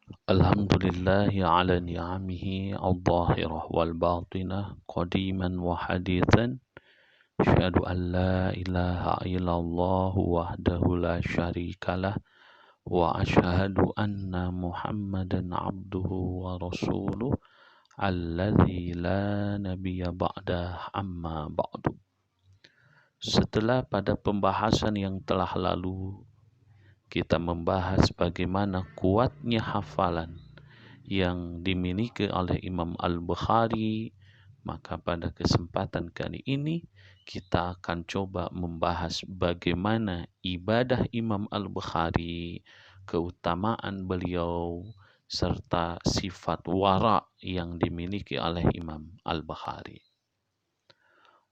Alhamdulillahi ala ni'amihi al-zahirah wal-batinah qadiman wa hadithan. Asyhadu an la ilaha illallah wahdahu la syarikalah wa asyhadu anna Muhammadan abduhu wa rasuluh alladzi la nabiyya ba'dah amma ba'du. Setelah pada pembahasan yang telah lalu kita membahas bagaimana kuatnya hafalan yang dimiliki oleh Imam Al-Bukhari, maka pada kesempatan kali ini kita akan coba membahas bagaimana ibadah Imam Al-Bukhari, keutamaan beliau, serta sifat wara yang dimiliki oleh Imam Al-Bukhari.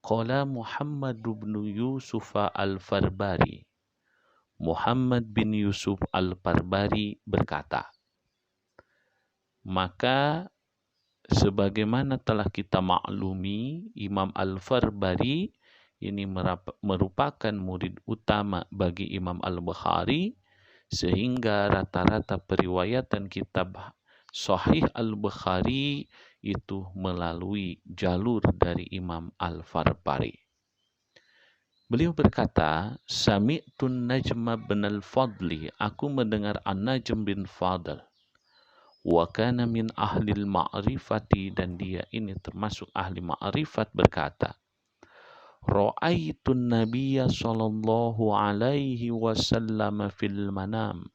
Qala Muhammad bin Yusuf Al-Farbari. Muhammad bin Yusuf Al-Farbari berkata, maka sebagaimana telah kita maklumi, Imam Al-Farbari ini merupakan murid utama bagi Imam Al-Bukhari, sehingga rata-rata periwayatan kitab Sahih Al-Bukhari itu melalui jalur dari Imam Al-Farbari. Beliau berkata, Sami'tun Najma bin al-Fadli, aku mendengar An-Najm bin Fadl. Wa kana min ahlil ma'rifati, dan dia ini termasuk ahli ma'rifat, berkata, Ra'aitun Nabiyya sallallahu alaihi wasallam fil manam.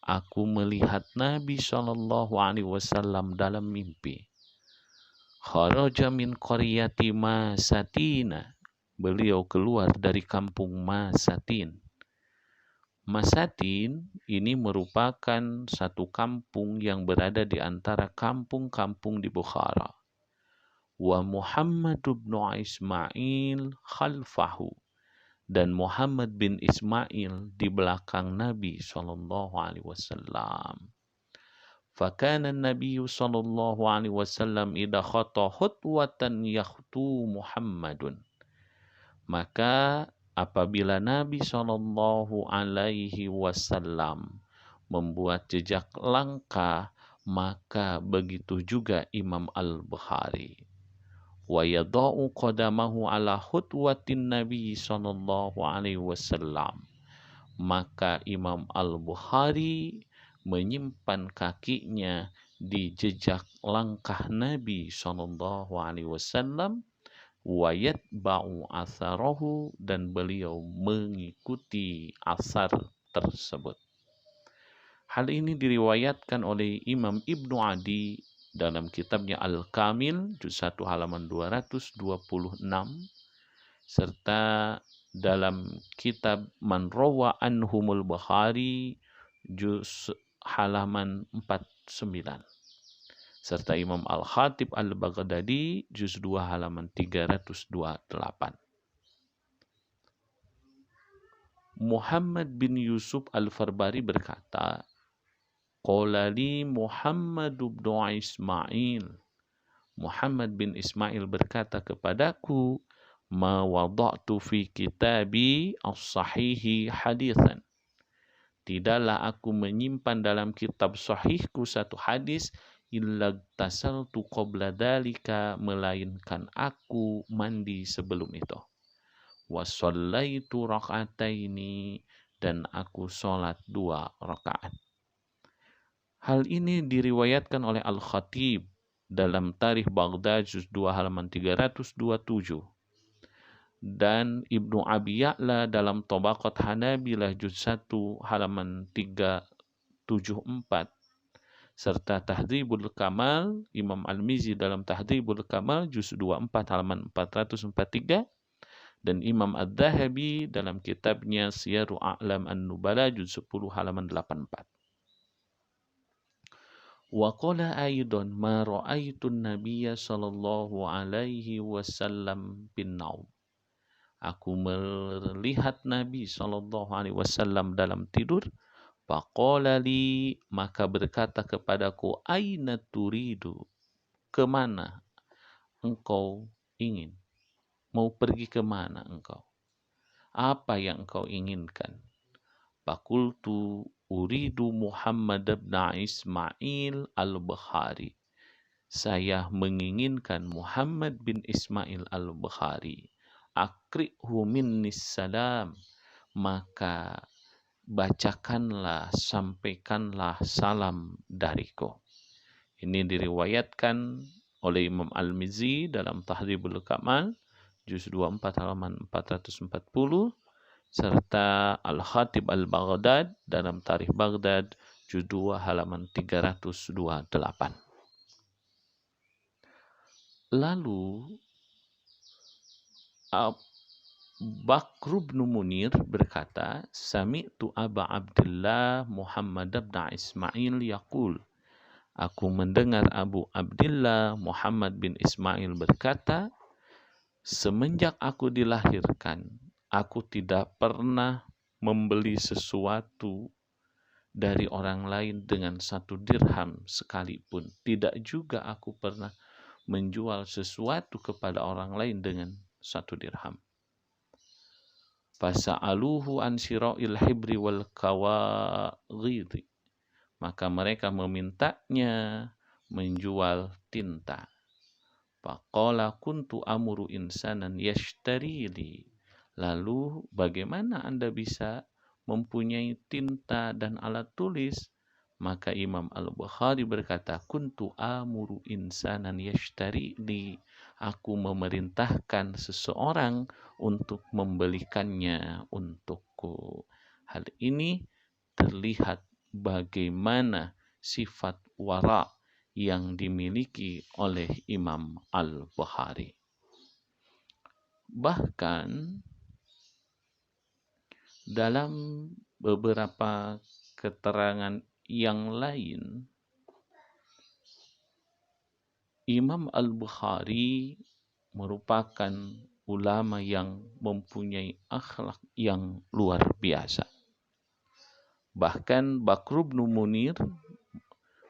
Aku melihat Nabi sallallahu alaihi wasallam dalam mimpi. Kharaja min qaryati Masatina. Beliau keluar dari kampung Masatin. Masatin ini merupakan satu kampung yang berada di antara kampung-kampung di Bukhara. Wa Muhammad bin Ismail khalfahu, dan Muhammad bin Ismail di belakang Nabi sallallahu alaihi wasallam. Fakana Nabi sallallahu alaihi wasallam idza khata khutwatan yakhtu Muhammadun. Maka apabila Nabi sallallahu alaihi wasallam membuat jejak langkah, maka begitu juga Imam Al-Bukhari. Wa yadau qadamahu ala khutwatin Nabi sallallahu alaihi wasallam. Maka Imam Al-Bukhari menyimpan kakinya di jejak langkah Nabi sallallahu alaihi wasallam, wa yatba'u atharahu, dan beliau mengikuti asar tersebut. Hal ini diriwayatkan oleh Imam Ibnu Adi dalam kitabnya Al-Kamil, juz 1 halaman 226, serta dalam kitab Man Rawa Anhumul Bukhari, juz halaman 49. Serta Imam Al-Khatib Al-Baghdadi, juz 2 halaman 328. Muhammad bin Yusuf Al-Farbari berkata, Qala li Muhammad bin Ismail. Muhammad bin Ismail berkata kepadaku, ma wada'tu fi kitabi as-sahihi hadithan. Tidaklah aku menyimpan dalam kitab sahihku satu hadis, illa tasaltu qabla dalika, melainkan aku mandi sebelum itu. Wa shallaitu raka'ataini, dan aku sholat 2 rakaat. Hal ini diriwayatkan oleh Al-Khatib dalam Tarikh Baghdad juz 2 halaman 327, dan Ibnu Abi Ya'la dalam Tabaqat Hanabilah juz 1 halaman 374, serta Tahdhibul Kamal Imam Al-Mizzi dalam Tahdhibul Kamal juz 24 halaman 443, dan Imam Adz-Dzahabi dalam kitabnya Siyaru A'lam An-Nubala juz 10 halaman 84. Wa qala aidan ma ra'aitun nabiyya sallallahu alaihi wasallam bin naum. Aku melihat Nabi sallallahu alaihi wasallam dalam tidur. Faqala li, maka berkata kepadaku, aina turidu, kemana engkau ingin? Mau pergi kemana engkau? Apa yang engkau inginkan? Fakultu, uridu Muhammad bin Ismail al-Bukhari. Saya menginginkan Muhammad bin Ismail al-Bukhari. Akri'hu minnis salam. Maka bacakanlah, sampaikanlah salam dariku. Ini diriwayatkan oleh Imam Al-Mizzi dalam Tahdhibul Kamal, juz 24 halaman 440, serta Al-Khatib Al-Baghdad dalam Tarikh Baghdad, juz 2 halaman 328. Lalu Bakr bin Munir berkata, Sami'tu Aba Abdullah Muhammad bin Ismail yaqul. Aku mendengar Abu Abdullah Muhammad bin Ismail berkata, semenjak aku dilahirkan, aku tidak pernah membeli sesuatu dari orang lain dengan 1 dirham sekalipun. Tidak juga aku pernah menjual sesuatu kepada orang lain dengan 1 dirham. Fasa'aluhu an syira'il hibri wal kawaghidhi. Maka mereka memintanya menjual tinta. Faqala kuntu amuru insanan yashtari li. Lalu bagaimana Anda bisa mempunyai tinta dan alat tulis? Maka Imam Al-Bukhari berkata, kuntu amuru insanan yashtari li. Aku memerintahkan seseorang untuk membelikannya untukku. Hal ini terlihat bagaimana sifat wara yang dimiliki oleh Imam Al-Bukhari. Bahkan dalam beberapa keterangan yang lain, Imam Al-Bukhari merupakan ulama yang mempunyai akhlak yang luar biasa. Bahkan Bakr bin Munir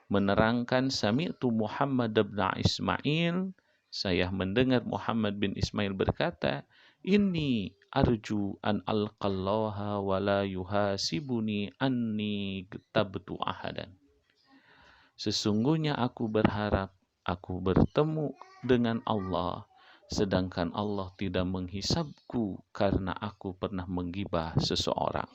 menerangkan, Sami'tu Muhammad bin Ismail, saya mendengar Muhammad bin Ismail berkata, inni arju an alqallaha wa la yuhasibuni anni gtabtu ahadan. Sesungguhnya aku berharap aku bertemu dengan Allah, sedangkan Allah tidak menghisabku karena aku pernah menggibah seseorang.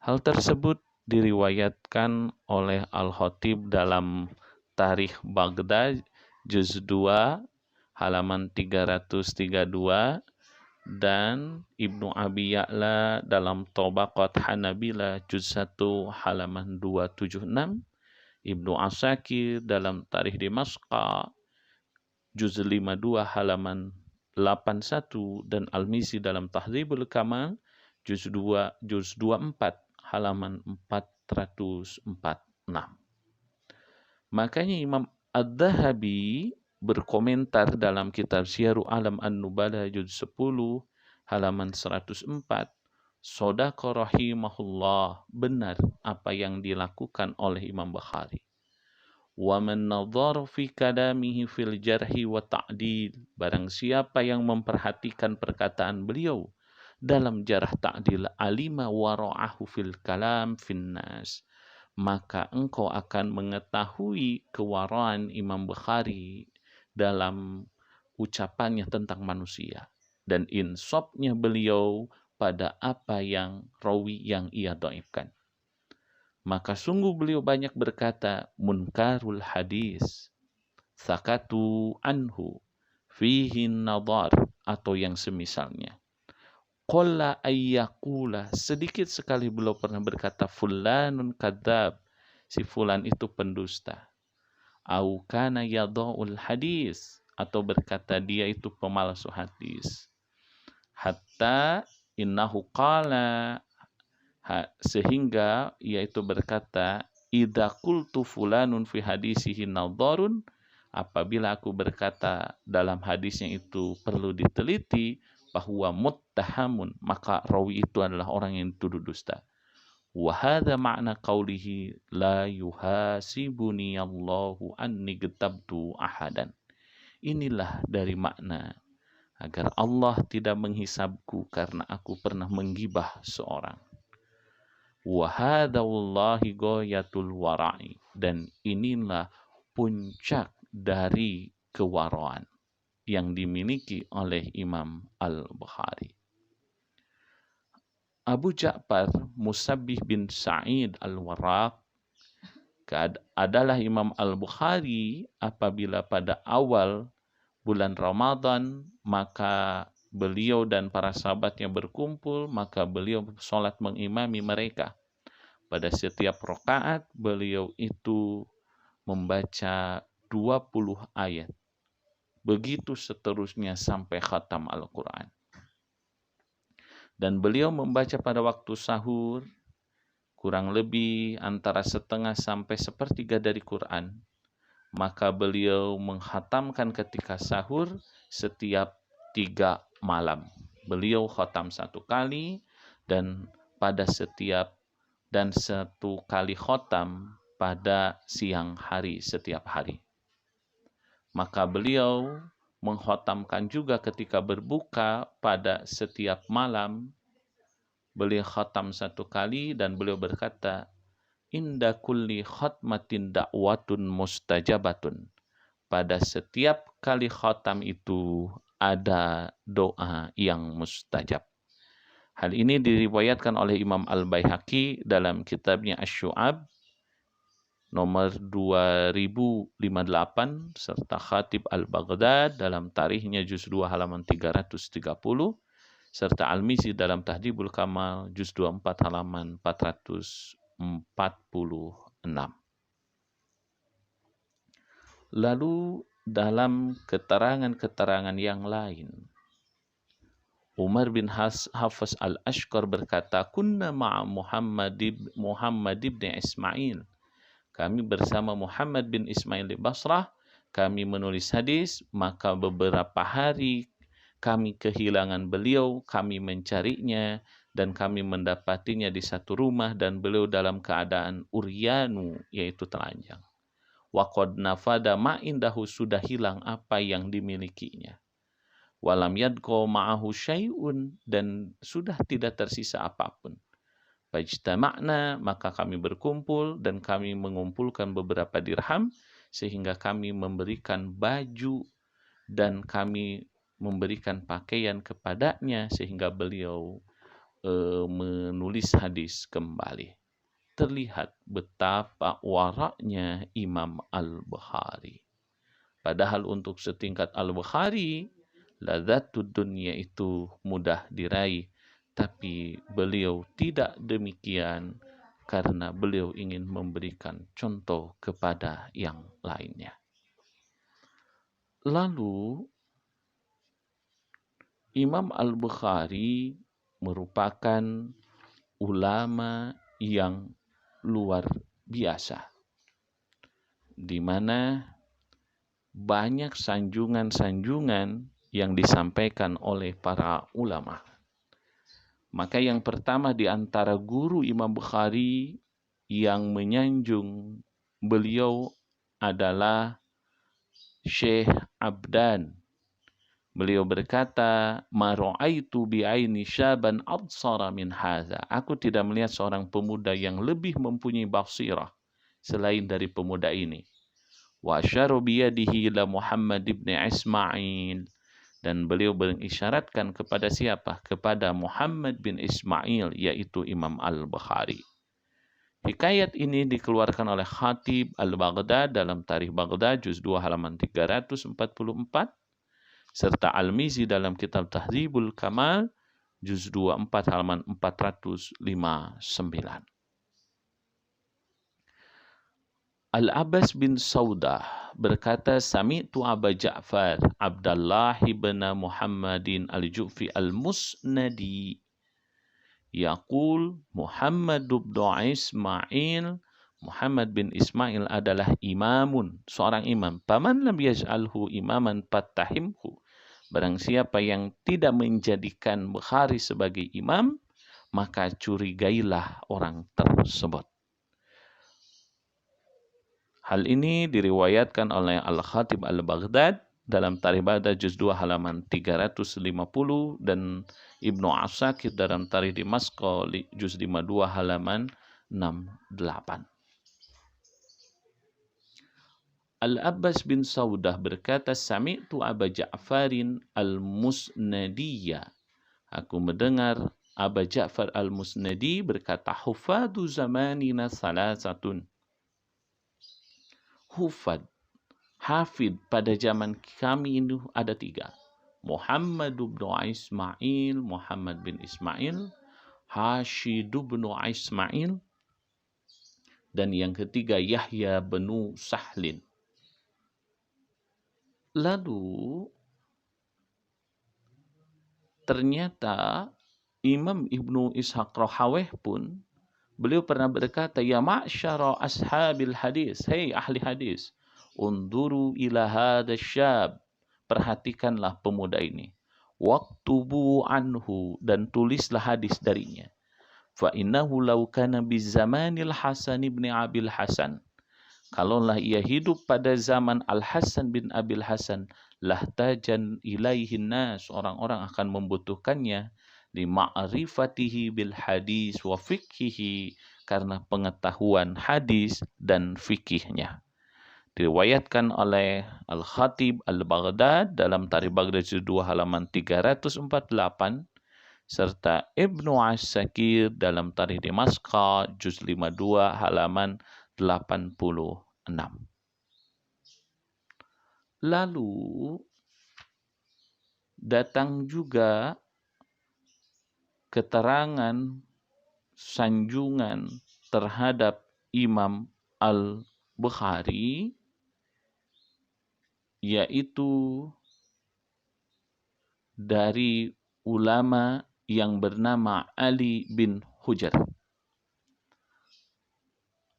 Hal tersebut diriwayatkan oleh Al-Khatib dalam Tarikh Baghdad juz 2 halaman 332 dan Ibnu Abi Ya'la dalam Tabaqat Hanabila juz 1 halaman 276, Ibnu Asakir dalam Tarikh Dimashqa juz 52 halaman 81 dan Al-Mizzi dalam Tahdhibul Kamal juz 24 halaman 446. Makanya Imam Ad-Dhahabi berkomentar dalam kitab Syiarul Alam An-Nubala juz 10 halaman 104, Sadaqa rahimahullah, benar apa yang dilakukan oleh Imam Bukhari. Wa man nadhara fi kalamihi fil jarhi wa ta'dil, barang siapa yang memperhatikan perkataan beliau dalam jarh ta'dil, alima wara'ahu fil kalam finnas, maka engkau akan mengetahui kewaraan Imam Bukhari dalam ucapannya tentang manusia dan insafnya beliau pada apa yang rawi yang ia dhaifkan. Maka sungguh beliau banyak berkata, munkarul hadis, sakatu anhu, fihi nadhar, atau yang semisalnya. Qalla ayyakula, sedikit sekali beliau pernah berkata, fulanun kadzab, si fulan itu pendusta. Au kana yadha'ul hadis, atau berkata dia itu pemalsu hadis. Hatta innahu qala, sehingga yaitu berkata, idza qultu fulanun fi hadisihi nadharun, apabila aku berkata dalam hadisnya itu perlu diteliti, bahwa muttahamun, maka rawi itu adalah orang yang dituduh dusta. Wa hadza ma'na qaulihi la yuhasibuni Allahu anni gtabtu ahadan. Inilah dari makna agar Allah tidak menghisabku karena aku pernah menggibah seorang. wa hadza wallahi ghayatul wara'i, dan inilah puncak dari kewaraan yang dimiliki oleh Imam Al-Bukhari. Abu Ja'far Musabbih bin Sa'id Al-Warraq adalah Imam Al-Bukhari. Apabila pada awal bulan Ramadan, maka beliau dan para sahabatnya berkumpul, maka beliau sholat mengimami mereka. Pada setiap rakaat beliau itu membaca 20 ayat. Begitu seterusnya sampai khatam Al-Quran. Dan beliau membaca pada waktu sahur kurang lebih antara setengah sampai sepertiga dari Quran. Maka beliau menghatamkan ketika sahur setiap 3 malam. Beliau khatam 1 kali dan pada setiap dan 1 kali khatam pada siang hari setiap hari. Maka beliau mengkhatamkan juga ketika berbuka pada setiap malam. Beliau khatam 1 kali dan beliau berkata, inda kulli khatmatin da'watun mustajabatun. Pada setiap kali khatam itu ada doa yang mustajab. Hal ini diriwayatkan oleh Imam Al-Baihaqi dalam kitabnya Asy-Syu'ab nomor 2058 serta Khatib Al-Baghdad dalam tarikhnya juz 2 halaman 330 serta Al-Mizzi dalam Tahdhibul Kamal juz 24 halaman 446. Lalu dalam keterangan-keterangan yang lain, Umar bin Hafs al-Ashqar berkata, kunna ma'a Muhammad ibn Ismail. Kami bersama Muhammad bin Ismail di Basrah, kami menulis hadis, maka beberapa hari kami kehilangan beliau, kami mencarinya, dan kami mendapatinya di satu rumah, dan beliau dalam keadaan uryanu, yaitu telanjang. Wa qad nafada ma indahu, sudah hilang apa yang dimilikinya. Walam yadqa ma'ahu syai'un, dan sudah tidak tersisa apapun. Fajtama'na, maka kami berkumpul dan kami mengumpulkan beberapa dirham sehingga kami memberikan baju dan kami memberikan pakaian kepadanya sehingga beliau menulis hadis kembali. Terlihat betapa waraknya Imam Al-Bukhari. Padahal untuk setingkat Al-Bukhari, lazzatud dunya itu mudah diraih. Tapi beliau tidak demikian karena beliau ingin memberikan contoh kepada yang lainnya. Lalu Imam Al-Bukhari merupakan ulama yang luar biasa, di mana banyak sanjungan-sanjungan yang disampaikan oleh para ulama. Maka yang pertama di antara guru Imam Bukhari yang menyanjung beliau adalah Syekh Abdan. Beliau berkata, ma ra'aitu bi'aini syaban absara min hadza. Aku tidak melihat seorang pemuda yang lebih mempunyai basirah selain dari pemuda ini. Wa asyara biyadihi ila Muhammad ibn Ismail. Dan beliau mengisyaratkan kepada siapa? Kepada Muhammad bin Ismail, yaitu Imam Al-Bukhari. Hikayat ini dikeluarkan oleh Khatib Al-Baghdad dalam Tarikh Baghdad, juz 2 halaman 344, serta Al-Mizzi dalam kitab Tahdhibul Kamal, juz 2 4 halaman 459. Al-Abbas bin Saudah berkata, Sami'tu Aba Ja'far Abdullah ibn Muhammadin al-Ju'fi al-Musnadi yaqul Muhammad bin Ismail, Muhammad bin Ismail adalah imamun, seorang imam. Paman lam yaj'alhu imaman fattahimhu. Barang siapa yang tidak menjadikan Bukhari sebagai imam, maka curigailah orang tersebut. Hal ini diriwayatkan oleh Al-Khatib Al-Baghdad dalam Tarikh Baghdad juz 2 halaman 350 dan Ibnu Asakir dalam Tarikh Damaskus juz 52 halaman 68. Al-Abbas bin Saudah berkata, Sami'tu Aba Ja'farin al-Musnadiyya. Aku mendengar Aba Ja'far al-Musnadi berkata, Hufadu zamanina salasatun. Hufad, hafid pada zaman kami ini ada 3. Muhammad bin Ismail, Muhammad bin Ismail, Hashid bin Ismail, dan yang ketiga Yahya bin Sahlin. Lalu ternyata Imam Ibnu Ishaq Rahaweh pun beliau pernah berkata, ya ma'syara ashabil hadis, hei ahli hadis, unduru ila hadha syab, perhatikanlah pemuda ini, waktubu anhu, dan tulislah hadis darinya, fa innahu law kana bizamanil Hasan ibn Abil Hasan, kalaulah ia hidup pada zaman Al-Hasan bin Abil Hasan, lahtajan ilaihin nas, orang-orang akan membutuhkannya, lima'rifatihi bil hadis wa fikhihi, karena pengetahuan hadis dan fikihnya. Diriwayatkan oleh Al-Khatib Al-Baghdad dalam Tarikh Baghdad juz 2 halaman 348, serta Ibnu Asakir dalam Tarikh Damaskus juz 52 halaman 86. Lalu datang juga keterangan sanjungan terhadap Imam Al-Bukhari, yaitu dari ulama yang bernama Ali bin Hujar.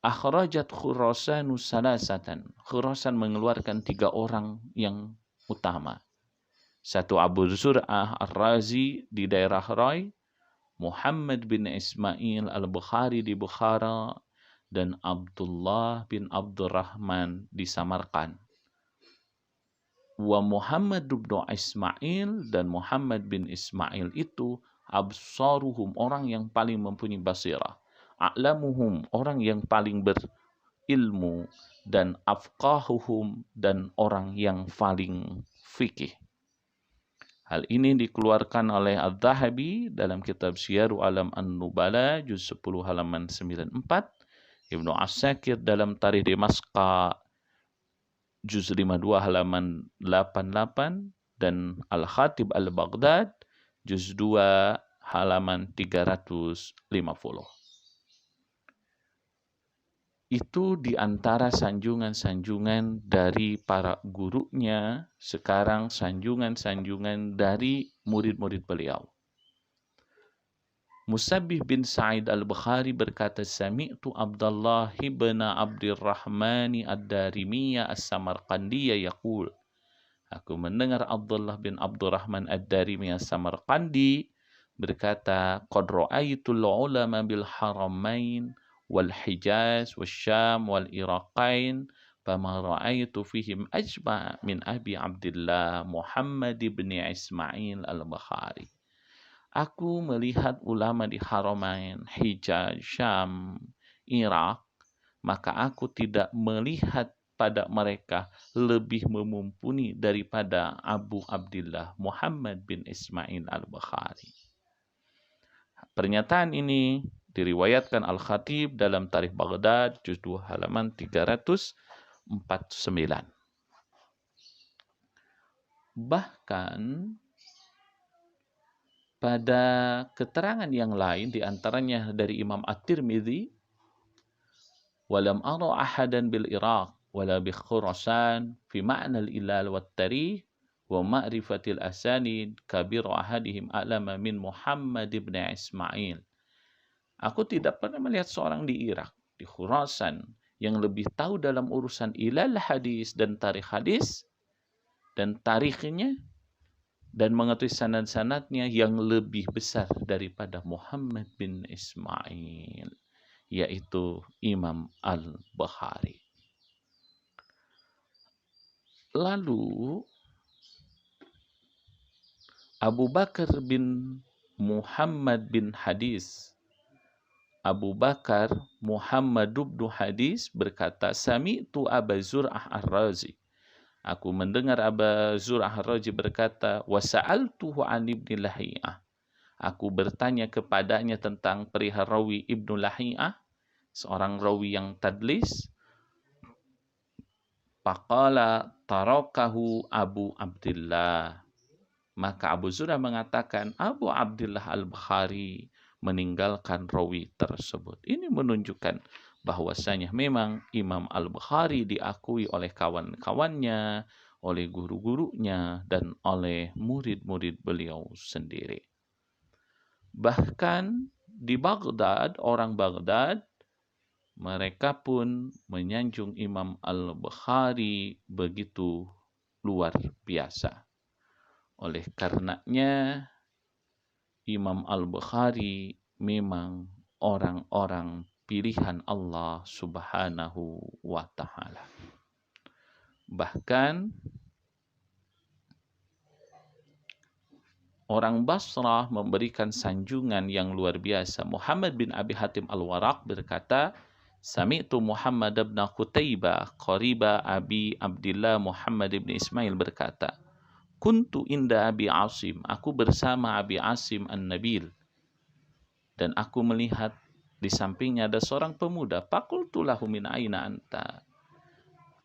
Akhrajat Khurasanu salasatan. Khurasan mengeluarkan 3 orang yang utama. 1 Abu Zur'ah Ar-Razi di daerah Rai, Muhammad bin Ismail Al-Bukhari di Bukhara, dan Abdullah bin Abdurrahman di Samarkand. Wa Muhammad bin Ismail, dan Muhammad bin Ismail itu absaruhum, orang yang paling mempunyai basirah, a'lamuhum, orang yang paling berilmu, dan afqahuhum, dan orang yang paling fikih. Hal ini dikeluarkan oleh Al-Dhahabi dalam kitab Syiaru Alam An-Nubala juz 10 halaman 94, Ibnu Asakir dalam Tarikh Damaskus juz 52 halaman 88, dan Al-Khatib Al-Baghdad juz 2 halaman 350. Itu di antara sanjungan-sanjungan dari para gurunya, sekarang sanjungan-sanjungan dari murid-murid beliau. Musabbih bin Sa'id Al-Bukhari berkata, Sami'tu Abdullah ibn Abdurrahman Ad-Darimiyya As-Samarqandiyya yaqul. Aku mendengar Abdullah bin Abdurrahman Ad-Darimiyya As-Samarqandi berkata, Qad ra'aitul ulama bil haramain wal Hijaz wal Syam wal Iraqain fama ra'aitu fihim ajma' min Abi Abdullah Muhammad ibn Ismail Al-Bukhari. Aku melihat ulama di Haramain, Hijaz, Syam, Irak, maka aku tidak melihat pada mereka lebih memumpuni daripada Abu Abdullah Muhammad bin Ismail Al-Bukhari. Pernyataan ini diriwayatkan Al-Khatib dalam Tarikh Baghdad juz 2 halaman 349. Bahkan pada keterangan yang lain, di antaranya dari Imam At-Tirmidzi, walam ara ahadan bil Iraq wala bi Khurasan fi ma'na al-ilal wat tarikh wa ma'rifatil asanid kabir ahadihim a'lama min Muhammad ibn Ismail. Aku tidak pernah melihat seorang di Irak, di Khurasan, yang lebih tahu dalam urusan ilal hadis dan tarikh hadis dan tarikhnya, dan mengetahui sanad-sanadnya yang lebih besar daripada Muhammad bin Ismail, yaitu Imam Al-Bukhari. Lalu Abu Bakar bin Muhammad bin Hadis. Abu Bakar Muhammad bin Hadis berkata, Sami'tu Aba Zur'ah Ar-Razi. Aku mendengar Aba Zur'ah Ar-Razi berkata, wa sa'altuhu an Ibni Lahiyah. Aku bertanya kepadanya tentang perihal rawi Ibnu Lahiyah, seorang rawi yang tadlis. Faqala tarakahu Abu Abdillah. Maka Abu Zur'ah mengatakan Abu Abdillah Al-Bukhari meninggalkan rawi tersebut. Ini menunjukkan bahwasanya memang Imam Al-Bukhari diakui oleh kawan-kawannya, oleh guru-gurunya, dan oleh murid-murid beliau sendiri. Bahkan di Baghdad, orang Baghdad, mereka pun menyanjung Imam Al-Bukhari begitu luar biasa. Oleh karenanya, Imam Al-Bukhari memang orang-orang pilihan Allah Subhanahu wa Ta'ala. Bahkan orang Basrah memberikan sanjungan yang luar biasa. Muhammad bin Abi Hatim Al-Waraq berkata, Sami'tu Muhammad bin Qutaibah qariba Abi Abdillah Muhammad bin Ismail berkata, Kuntu inda Abi Asim, aku bersama Abi Asim An-Nabil, dan aku melihat di sampingnya ada seorang pemuda. Faqultu lahu min aina anta?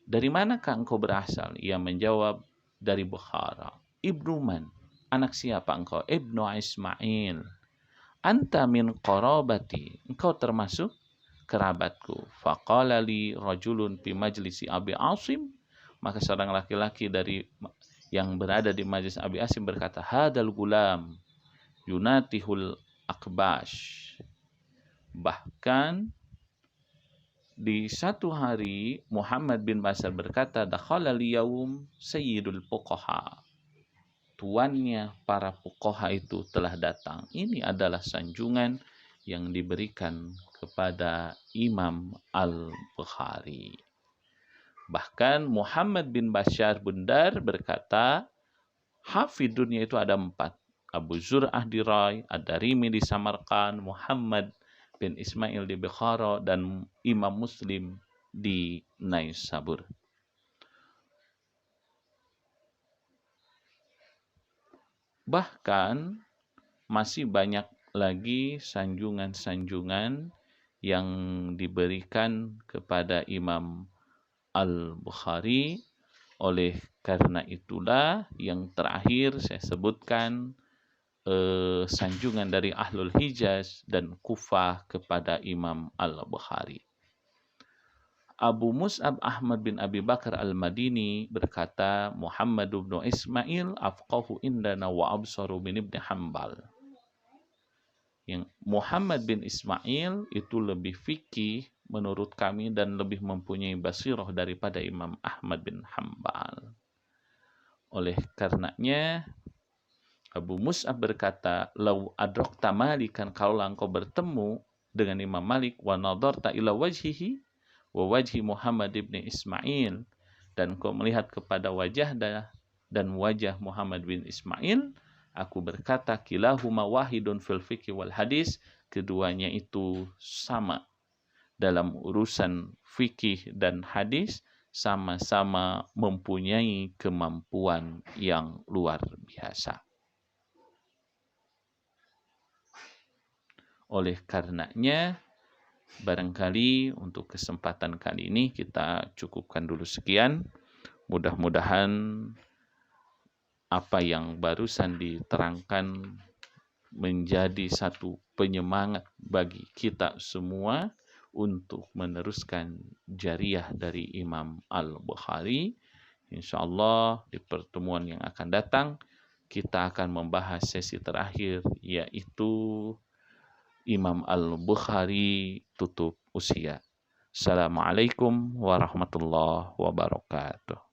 Dari manakah engkau berasal? Ia menjawab, dari Bukhara. Ibnu man? Anak siapa engkau? Ibnu Ismail. Anta min qarabati, engkau termasuk kerabatku. Faqala li rajulun fi majlisi Abi Asim, maka seorang laki-laki dari yang berada di majlis Abi Asim berkata, hadal gulam yunatihul akbash. Bahkan di satu hari Muhammad bin Bashar berkata, dakhala liyawm sayyidul fuqaha. Tuannya para fuqaha itu telah datang. Ini adalah sanjungan yang diberikan kepada Imam Al-Bukhari. Bahkan Muhammad bin Bashar Bundar berkata, hafid dunia itu ada 4. Abu Zur'ah di Rai, Ad-Darimi di Samarkand, Muhammad bin Ismail di Bukhara, dan Imam Muslim di Naisabur. Bahkan masih banyak lagi sanjungan-sanjungan yang diberikan kepada Imam Al-Bukhari. Oleh karena itulah yang terakhir saya sebutkan sanjungan dari Ahlul Hijaz dan Kufah kepada Imam Al-Bukhari. Abu Mus'ab Ahmad bin Abi Bakar Al-Madini berkata, Muhammad bin Ismail afqahu indana wa absaru bin Ibn Hanbal. Yang Muhammad bin Ismail itu lebih fikih menurut kami dan lebih mempunyai basirah daripada Imam Ahmad bin Hanbal. Oleh karenanya Abu Mus'ab berkata, lau adrakta Malikan, kalau engkau bertemu dengan Imam Malik, wa nadarta ila wajhihi wa wajhi Muhammad bin Ismail, dan engkau melihat kepada wajah dan wajah Muhammad bin Ismail, aku berkata, kilahuma wahidun fil fiqh wal hadis, keduanya itu sama dalam urusan fikih dan hadis, sama-sama mempunyai kemampuan yang luar biasa. Oleh karenanya, barangkali untuk kesempatan kali ini kita cukupkan dulu sekian. Mudah-mudahan apa yang barusan diterangkan menjadi satu penyemangat bagi kita semua untuk meneruskan jariah dari Imam Al-Bukhari. InsyaAllah di pertemuan yang akan datang kita akan membahas sesi terakhir, yaitu Imam Al-Bukhari tutup usia. Assalamualaikum warahmatullahi wabarakatuh.